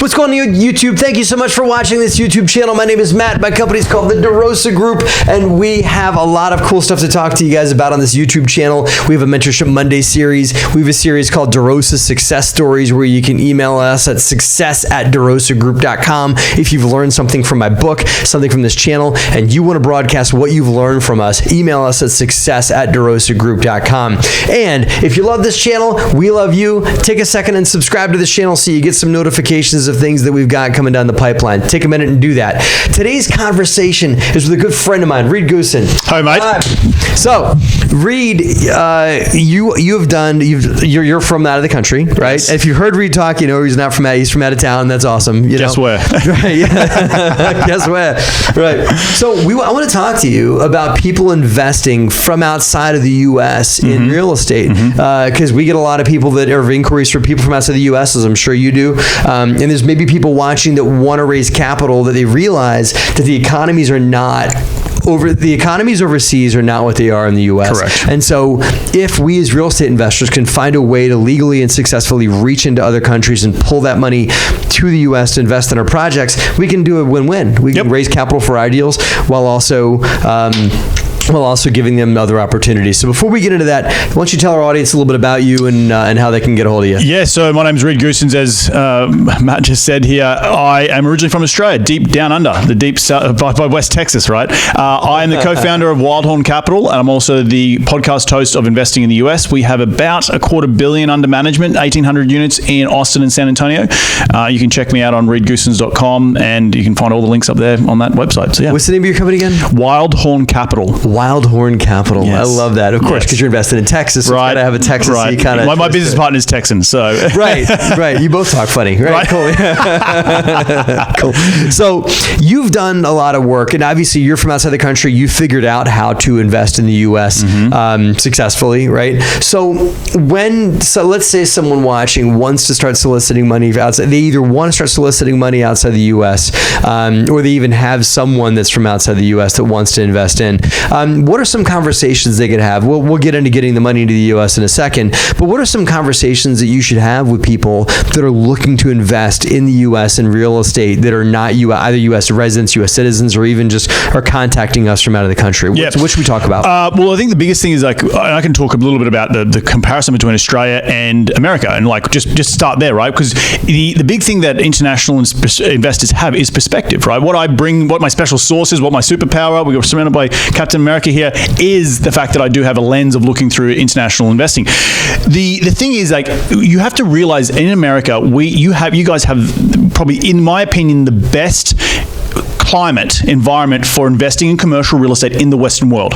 What's going on YouTube? Thank you so much for watching this YouTube channel. My name is Matt. My company is called the DeRosa Group, and we have a lot of cool stuff to talk to you guys about on this YouTube channel. We have a Mentorship Monday series. We have a series called DeRosa Success Stories, where you can email us at success@DeRosaGroup.com if you've learned something from my book, something from this channel, and you want to broadcast what you've learned from us. Email us at success@DeRosaGroup.com. And if you love this channel, we love you. Take a second and subscribe to this channel so you get some notifications of things that we've got coming down the pipeline. Take a minute and do that. Today's conversation is with a good friend of mine, Reed Gossens. Hi, mate. So, Reed, you're from out of the country, right? Yes. If you heard Reed talk, you know he's not from he's from out of town. That's awesome. Guess where? Right. Yeah. Guess where? Right. So I want to talk to you about people investing from outside of the U.S. in real estate, because we get a lot of people that are inquiries for people from outside the U.S., as I'm sure you do. And there's maybe people watching that want to raise capital that they realize that the economies overseas are not what they are in the U.S. Correct. And so if we as real estate investors can find a way to legally and successfully reach into other countries and pull that money to the U.S. to invest in our projects, we can do a win-win. We can raise capital for our deals while also giving them other opportunities. So before we get into that, why don't you tell our audience a little bit about you and how they can get a hold of you? Yeah, so my name's Reed Gossens, as Matt just said here. I am originally from Australia, deep down under, the deep south, by West Texas, right? I am the co-founder of Wildhorn Capital, and I'm also the podcast host of Investing in the US. We have about $250 million under management, 1,800 units in Austin and San Antonio. You can check me out on reedgossens.com, and you can find all the links up there on that website. So yeah. What's the name of your company again? Wildhorn Capital. Wildhorn Capital. Yes. I love that. Of course, because you're invested in Texas, so right. you got to have a Texas-y kind of... My business partner is Texan, so... Right. You both talk funny. Right. Cool. Cool. So you've done a lot of work, and obviously you're from outside the country. You figured out how to invest in the U.S. Successfully, right? So let's say someone watching wants to start soliciting money outside. They either want to start soliciting money outside the U.S. Or they even have someone that's from outside the U.S. that wants to invest in. What are some conversations they could have? We'll get into getting the money to the U.S. in a second, but what are some conversations that you should have with people that are looking to invest in the U.S. in real estate that are not either U.S. residents, U.S. citizens, or even just are contacting us from out of the country? What should we talk about? Well, I think the biggest thing is I can talk a little bit about the comparison between Australia and America, and just start there, right? Because the big thing that international investors have is perspective, right? What I bring, what my special sauce is, what my superpower, we got surrounded by Captain America here, is the fact that I do have a lens of looking through international investing. The thing is, you have to realize in America, you guys have probably, in my opinion, the best climate environment for investing in commercial real estate in the Western world.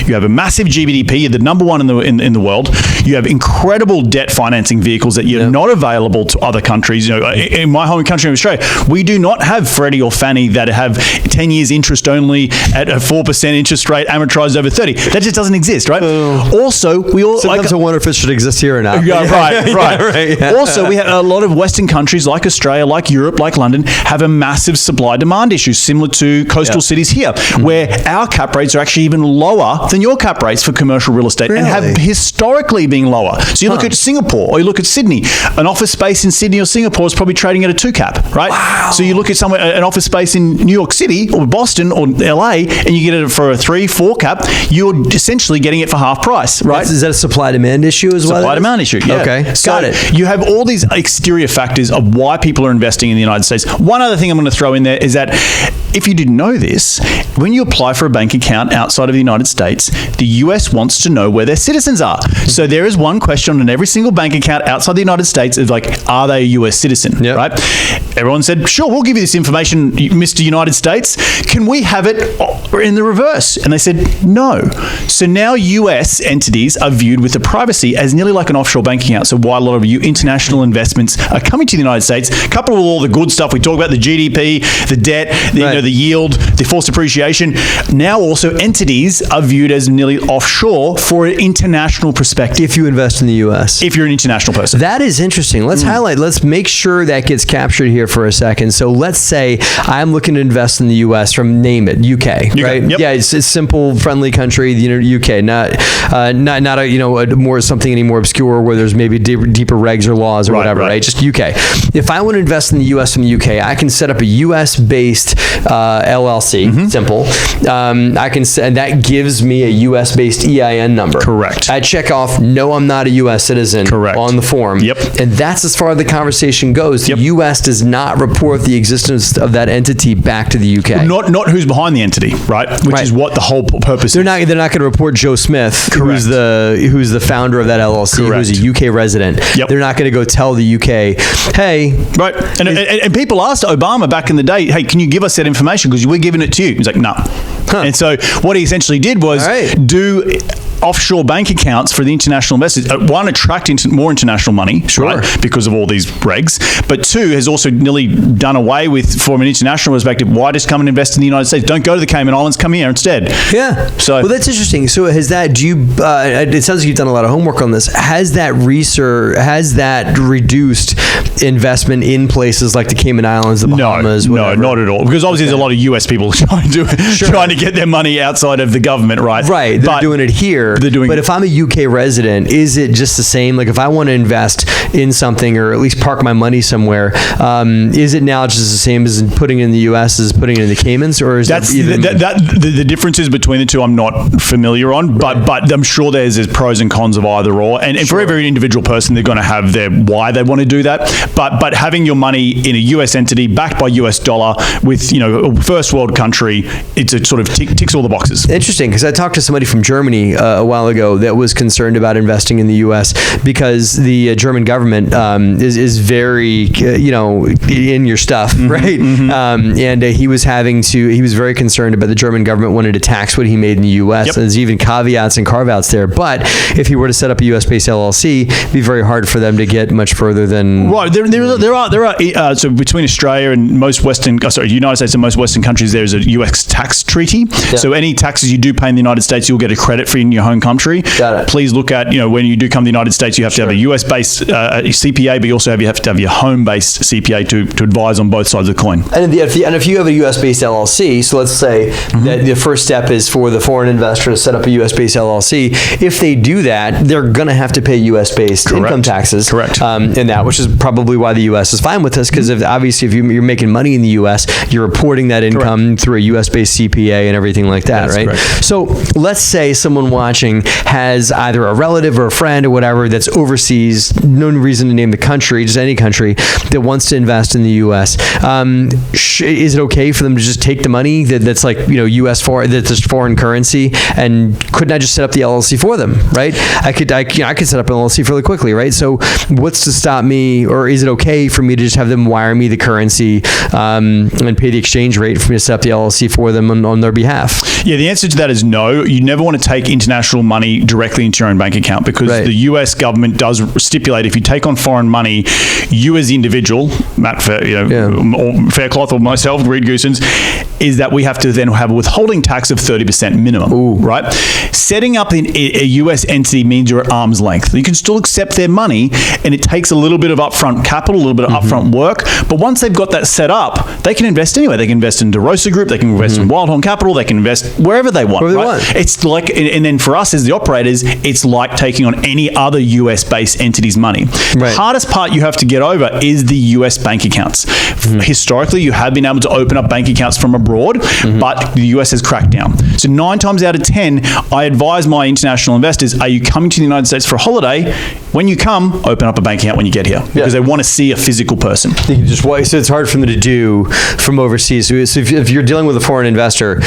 You have a massive GDP, you're the number one in the world. You have incredible debt financing vehicles that you're not available to other countries. In my home country of Australia, we do not have Freddie or Fannie that have 10 years interest only at a 4% interest rate amortized over 30. That just doesn't exist, right? Also, we all sometimes I wonder if it should exist here or not. Yeah, right. Yeah. Also, we have a lot of Western countries like Australia, like Europe, like London, have a massive supply-demand issue, similar to coastal cities here, where our cap rates are actually even lower than your cap rates for commercial real estate, and have historically been lower. So you look at Singapore, or you look at Sydney. An office space in Sydney or Singapore is probably trading at a 2 cap, right? Wow. So you look at an office space in New York City or Boston or LA, and you get it for a 3-4 cap, you're essentially getting it for half price, right? Is that a supply-demand issue as well? Supply-demand issue, yeah. Okay, so got it. You have all these exterior factors of why people are investing in the United States. One other thing I'm going to throw in there is that if you didn't know this, when you apply for a bank account outside of the United States, the US wants to know where their citizens are. So there is one question on every single bank account outside the United States is are they a US citizen, right? Everyone said, sure, we'll give you this information, Mr. United States. Can we have it in the reverse? And they said, no. So now US entities are viewed with the privacy as nearly like an offshore bank account. So why a lot of you international investments are coming to the United States, coupled with all the good stuff we talk about, the GDP, the debt, the yield, the forced appreciation. Now also entities are viewed as nearly offshore for an international perspective. If you invest in the U.S. If you're an international person. That is interesting. Let's make sure that gets captured here for a second. So let's say I'm looking to invest in the U.S. from, name it, UK, right? Yep. Yeah, it's a simple, friendly country, UK, not a more something any more obscure where there's maybe deeper regs or laws or whatever, right? Just UK. If I want to invest in the U.S. from the UK, I can set up a U.S.-based LLC, simple. And that gives me a U.S.-based EIN number. Correct. I check off, no, I'm not a U.S. citizen. Correct. On the form. Yep. And that's as far as the conversation goes. The U.S. does not report the existence of that entity back to the U.K. Not who's behind the entity, right? Which is what the whole purpose They're is. not going to report Joe Smith, who's the founder of that LLC, who's a UK resident. Yep. They're not going to go tell the UK, hey. Right. And people asked Obama back in the day, hey, can you give us that information? Because we're giving it to you. He's like, no. And so what he essentially did was do offshore bank accounts for the international investors. One, attract more international money, right, because of all these regs. But two, has also nearly done away with, from an international perspective, why just come and invest in the United States? Don't go to the Cayman Islands, come here instead. Yeah. So, well, that's interesting. So it sounds like you've done a lot of homework on this. Has that reduced investment in places like the Cayman Islands, the Bahamas? No, not at all. Because obviously there's a lot of US people trying to get their money outside of the government, right? Right. They're doing it here. But if I'm a UK resident, is it just the same? Like if I want to invest in something or at least park my money somewhere, is it now just the same as putting it in the US as putting it in the Caymans? Or is the differences between the two I'm not familiar on, but I'm sure there's pros and cons of either or. And for every individual person, they're going to have their why they want to do that. But having your money in a US entity backed by US dollar with, a first world country, it's a sort of ticks all the boxes. Interesting, because I talked to somebody from Germany a while ago that was concerned about investing in the U.S. because the German government is very, in your stuff, right? And he was very concerned about the German government wanted to tax what he made in the U.S. Yep. There's even caveats and carve-outs there. But if he were to set up a U.S.-based LLC, it'd be very hard for them to get much further than... Right. There are so between Australia and United States and most Western countries, there's a U.S. tax treaty. Yeah. So any taxes you do pay in the United States, you'll get a credit for in your home country. Got it. Please look at, when you do come to the United States, you have to have a US-based CPA, but you also have to have your home-based CPA to advise on both sides of the coin. And if you have a US-based LLC, so let's say that the first step is for the foreign investor to set up a US-based LLC. If they do that, they're going to have to pay US-based income taxes. Correct. In that, which is probably why the US is fine with this, because obviously if you're making money in the US, you're reporting that income through a US-based CPA and everything like that, right? Correct. So let's say someone watching has either a relative or a friend or whatever that's overseas, no reason to name the country, just any country, that wants to invest in the U.S. Is it okay for them to just take the money that's like, U.S. that's just foreign currency, and couldn't I just set up the LLC for them, right? I could set up an LLC fairly quickly, right? So what's to stop me, or is it okay for me to just have them wire me the currency and pay the exchange rate for me to set up the LLC for them on their behalf? Yeah, the answer to that is no. You never want to take international money directly into your own bank account, because the US government does stipulate if you take on foreign money, you as the individual, Matt, Faircloth or myself, Reed Gossens, is that we have to then have a withholding tax of 30% minimum, right? Setting up a US entity means you're at arm's length. You can still accept their money, and it takes a little bit of upfront capital, a little bit of upfront work, but once they've got that set up, they can invest anywhere. They can invest in DeRosa Group, they can invest in Wildhorn Capital, they can invest wherever they want. It's like, and then for us as the operators, it's like taking on any other US-based entity's money. The hardest part you have to get over is the US bank accounts. Historically, you have been able to open up bank accounts from abroad, but the US has cracked down. So 9 times out of 10, I advise my international investors, are you coming to the United States for a holiday? When you come, open up a bank account when you get here, because they want to see a physical person. So it's hard for them to do from overseas. So if you're dealing with a foreign investor,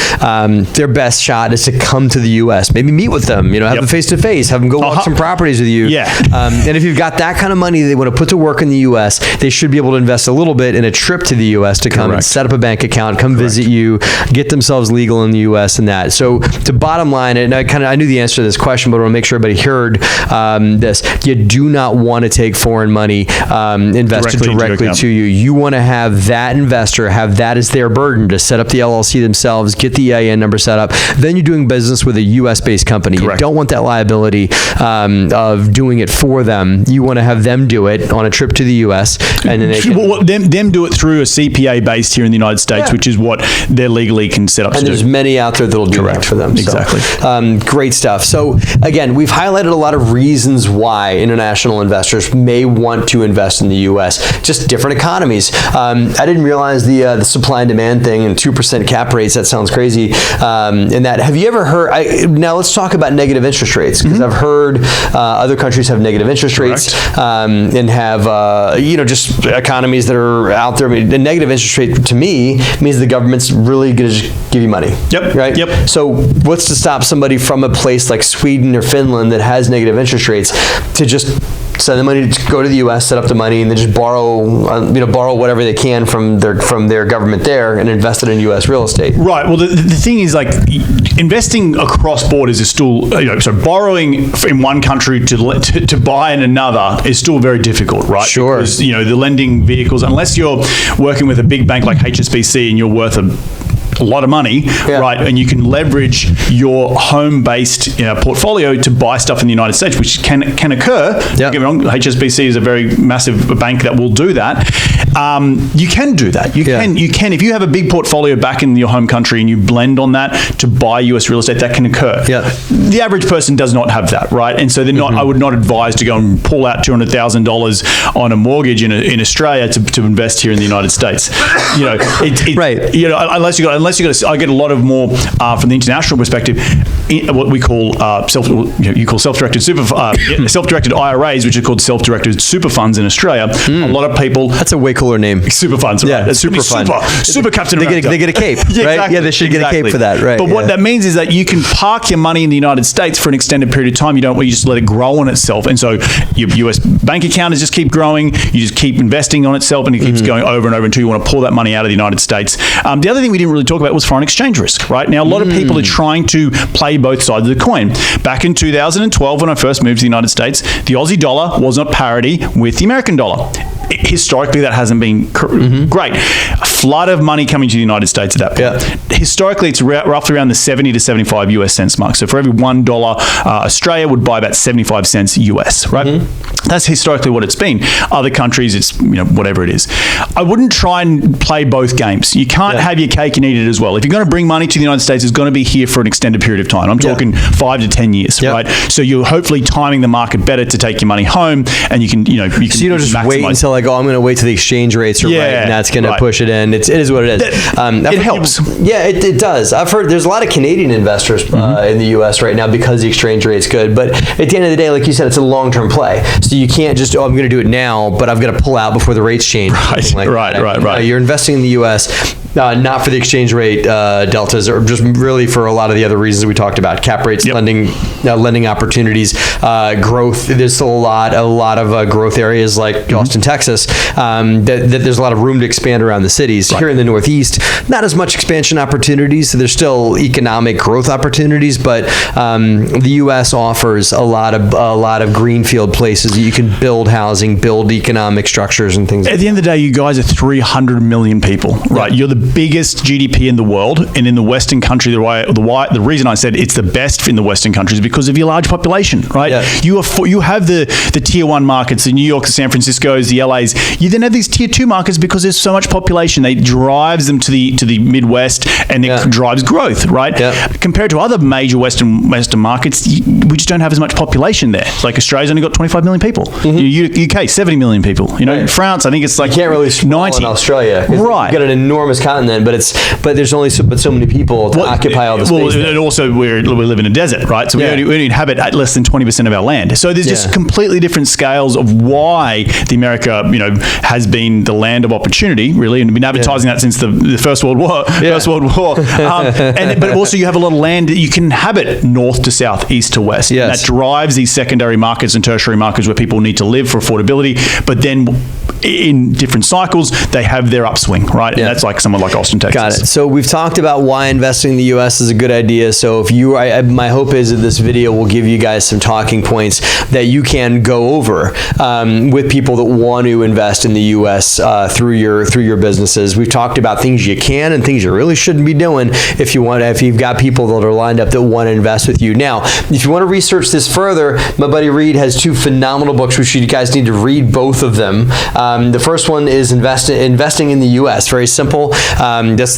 their best shot is to come to the U.S. Maybe meet with them, have them face-to-face, have them go walk some properties with you. And if you've got that kind of money they want to put to work in the U.S., they should be able to invest a little bit in a trip to the U.S. to come and set up a bank account, come visit you, get themselves legal in the U.S. and that. So to bottom line, and I knew the answer to this question, but I want to make sure everybody heard this. you do not want to take foreign money invested directly to you. You want to have that investor have that as their burden to set up the LLC themselves, get the EIN number set up. Then you're doing business with a U.S.-based company. Correct. You don't want that liability of doing it for them. You want to have them do it on a trip to the U.S. and then they can, them do it through a CPA based here in the United States, which is what they legally can set up. And there's many out there that'll do that for them. Exactly. So, great stuff. So again, we've highlighted a lot of reasons why international investors may want to invest in the U.S. Just different economies. I didn't realize the supply and demand thing and 2% cap rates. That sounds crazy. And that, have you ever heard? Now let's talk about negative interest rates, because I've heard other countries have negative interest rates and have just economies that are out there. A negative interest rate to me means the government's really going to just give you money. Yep. Right. Yep. So what's to stop somebody from a place like Sweden or Finland that has negative interest rates to just send the money to go to the U.S., set up the money, and then just borrow whatever they can from their government there and invest it in U.S. real estate? Right. Well, the thing is, like, investing across borders is still, so borrowing in one country to buy in another is still very difficult, right? Sure. Because, the lending vehicles, unless you're working with a big bank like HSBC and you're worth a lot of money, right? And you can leverage your home-based portfolio to buy stuff in the United States, which can occur. Don't get me wrong, HSBC is a very massive bank that will do that. You can do that. You can if you have a big portfolio back in your home country and you blend on that to buy U.S. real estate, that can occur. The average person does not have that, right? And so they're not. I would not advise to go and pull out $200,000 on a mortgage in Australia to invest here in the United States. Unless you got, I get a lot of more from the international perspective. What we call self-directed self-directed IRAs, which are called self-directed super funds in Australia. A lot of people. That's a way cooler name. Super funds, right? Yeah, super fund. Super Captain America. They get a cape, right? Exactly. Yeah, they should get a cape for that, right? But what that means is that you can park your money in the United States for an extended period of time. You just let it grow on itself, and so your U.S. bank account is just keep growing. You just keep investing on itself, and it keeps going over and over until you want to pull that money out of the United States. The other thing we didn't really talk about was foreign exchange risk, right? Now, a lot of people are trying to play both sides of the coin. Back in 2012, when I first moved to the United States, the Aussie dollar was on parity with the American dollar. Historically, that hasn't been great. A flood of money coming to the United States at that point. Historically, it's roughly around the 70 to 75 US cents mark. So for every $1, Australia would buy about 75 cents US, right? That's historically what it's been. Other countries, it's whatever it is. I wouldn't try and play both games. You can't have your cake and eat it as well. If you're going to bring money to the United States, it's going to be here for an extended period of time. I'm talking 5 to 10 years, right? So you're hopefully timing the market better to take your money home, and you can, so you don't just wait until like, I'm going to wait till the exchange rates are right, and that's going to push it in. It is what it is. It helps. Yeah, it does. I've heard there's a lot of Canadian investors in the U.S. right now because the exchange rate's good. But at the end of the day, like you said, it's a long-term play. So you can't just, I'm going to do it now, but I've got to pull out before the rates change. Right. You're investing in the U.S., not for the exchange rate deltas, or just really for a lot of the other reasons we talked about: cap rates, lending opportunities, growth. There's still a lot of growth areas like Austin, Texas. That there's a lot of room to expand around the cities. Here in the Northeast, not as much expansion opportunities. So there's still economic growth opportunities, but the U.S. offers a lot of greenfield places that you can build housing, build economic structures, and things. At the end of the day, you guys are 300 million people, right? You're the biggest GDP in the world, and in the Western country, the reason I said it's the best in the Western countries is because of your large population, right? You have the tier 1 markets, the New York, the San Franciscos, the LAs. You then have these tier 2 markets because there's so much population. They drives them to the Midwest, and it drives growth, right? Compared to other major Western markets, we just don't have as much population there. Like Australia's only got 25 million people. UK 70 million people. France, I think it's like you can't really 90 in Australia, right? You've got an enormous continent, but there's only so many people to occupy all the space. And also we live in a desert, right? So we only inhabit at less than 20% of our land. So there's just completely different scales of why the America, has been the land of opportunity, really, and been advertising that since the First World War. But also you have a lot of land that you can inhabit north to south, east to west. That drives these secondary markets and tertiary markets where people need to live for affordability. But then in different cycles, they have their upswing, right? And that's like someone like Austin, Texas. Got it. So we've talked about why investing in the U.S. is a good idea. So if you, my hope is that this video will give you guys some talking points that you can go over with people that want to invest in the U.S. Through your businesses. We've talked about things you can and things you really shouldn't be doing if you've got people that are lined up that want to invest with you. Now, if you want to research this further, my buddy Reed has two phenomenal books which you guys need to read both of them. The first one is Investing in the U.S. Very simple. That's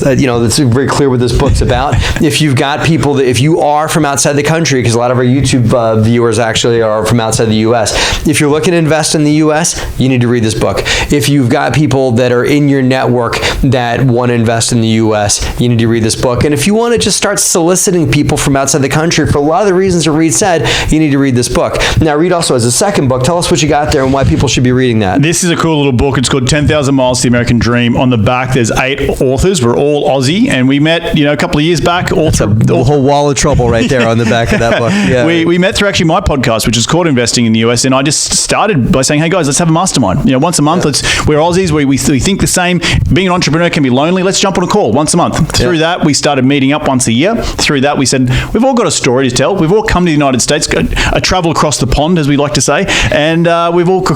very clear what this book's about. If you've got people that, if you are from outside the country, because a lot of our YouTube viewers actually are from outside the U.S. If you're looking to invest in the U.S., you need to read this book. If you've got people that are in your network that want to invest in the U.S., you need to read this book. And if you want to just start soliciting people from outside the country for a lot of the reasons that Reed said, you need to read this book. Now, Reed also has a second book. Tell us what you got there and why people should be reading that. This is a cool little book. It's called 10,000 Miles to the American Dream. On the back, there's 8 authors. We're all Aussie, and we met, a couple of years back. The whole wall of trouble right there on the back of that book. Yeah. We met through actually my podcast, which is called Investing in the US, and I just started by saying, hey guys, let's have a mastermind. Once a month. We're Aussies. We think the same. Being an entrepreneur can be lonely. Let's jump on a call once a month. Through that, we started meeting up once a year. Through that, we said we've all got a story to tell. We've all come to the United States, a travel across the pond, as we like to say, and we've all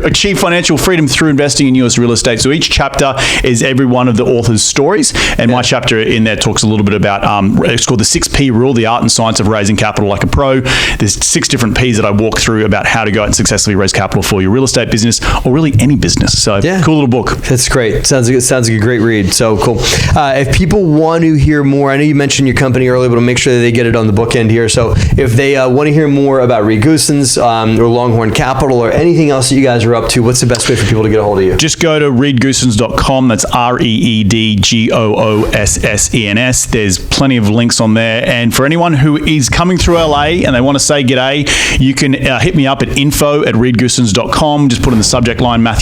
achieved financial freedom through investing in US real estate. So each chapter is every one of the authors' stories, and my chapter in there talks a little bit about it's called the 6P rule, the art and science of raising capital like a pro. There's 6 different P's that I walk through about how to go out and successfully raise capital for your real estate business, or really any business. So cool little book. That's great. Sounds like a great read. So cool. If people want to hear more, I know you mentioned your company earlier, but I'll make sure that they get it on the bookend here. So if they want to hear more about Reed Gossens or Longhorn Capital or anything else that you guys are up to, what's the best way for people to get a hold of you? Just go to reedgossens.com. That's ReedGoossens. There's plenty of links on there. And for anyone who is coming through LA and they want to say g'day, you can hit me up at info@reedgossens.com. Just put in the subject line Matt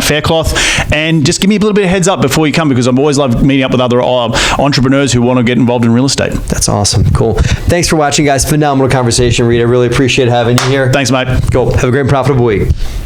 Faircloth, and just give me a little bit of heads up before you come, because I've always loved meeting up with other entrepreneurs who want to get involved in real estate. That's awesome. Cool. Thanks for watching, guys. Phenomenal conversation, Reed. I really appreciate having you here. Thanks, mate. Cool. Have a great and profitable week.